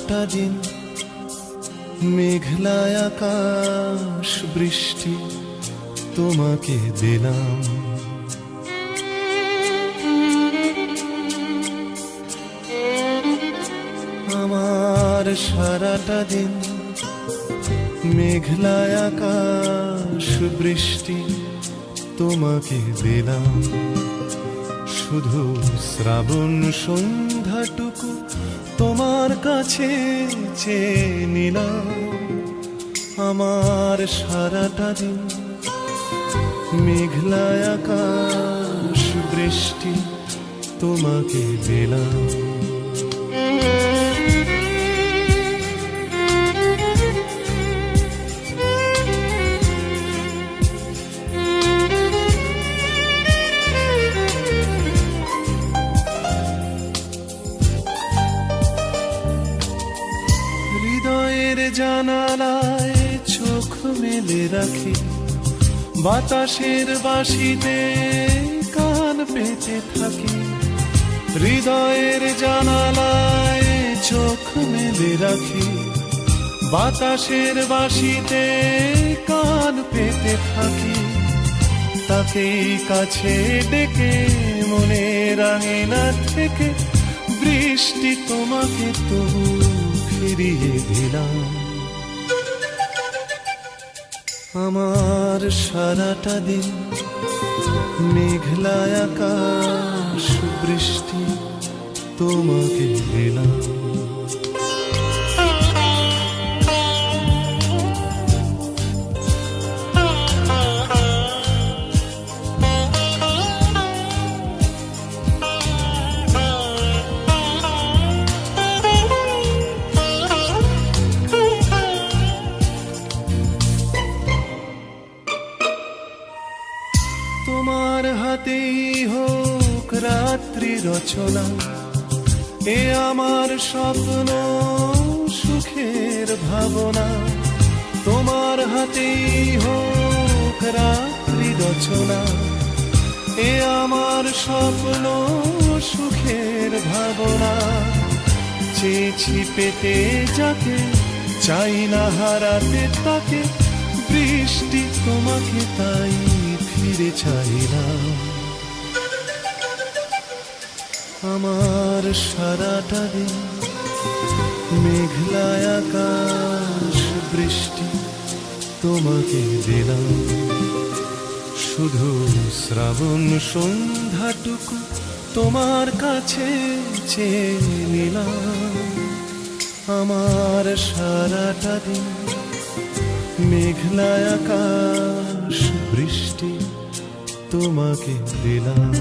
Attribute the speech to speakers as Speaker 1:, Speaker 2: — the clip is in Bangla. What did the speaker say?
Speaker 1: সারাটা দিন মেঘলায় আকাশ বৃষ্টি তোমাকে দিলাম। আমার সারাটা দিন মেঘলায় আকাশ বৃষ্টি তোমাকে দিলাম। শুধু শ্রাবণ সন্ধ্যাটুকু তোমার কাছে চেয়ে নিলাম। আমার সারাটা দিন মেঘলায় আকাশ বৃষ্টি তোমাকে দিলাম। হৃদয়ের জানালায় চোখ মেলে রাখি, বাতাসের বাঁশিতে কান পেতে থাকি। হৃদয়ের জানালায় চোখ মেলে রাখি, বাতাসের বাঁশিতে কান পেতে থাকি। তাকেই কাছে ডেকে মনের আঙিনা থেকে বৃষ্টি তোমাকে তবু ফিরিয়ে দিলাম। আমার সারাটা দিন মেঘলায় আকাশ বৃষ্টি তোমাকে দিলাম। তোমার হাতেই হোক রাত্রি রচনা, এ আমার স্বপ্ন সুখের ভাবনা। তোমার হাতেই হোক রাত্রি রচনা, এ আমার স্বপ্ন সুখের ভাবনা। চেয়েছি পেতে যাকে, চাই না হারাতে তাকে, বৃষ্টি তোমাকে তাই ফিরে চাইলাম। আমার সারাটা দিন মেঘলায় আকাশ বৃষ্টি তোমাকে দিলাম। শুধু শ্রাবণ সন্ধ্যাটুকু তোমার কাছে চেয়ে নিলাম। আমার সারাটা দিন মেঘলায় আকাশ বৃষ্টি তোমাকে দিলাম।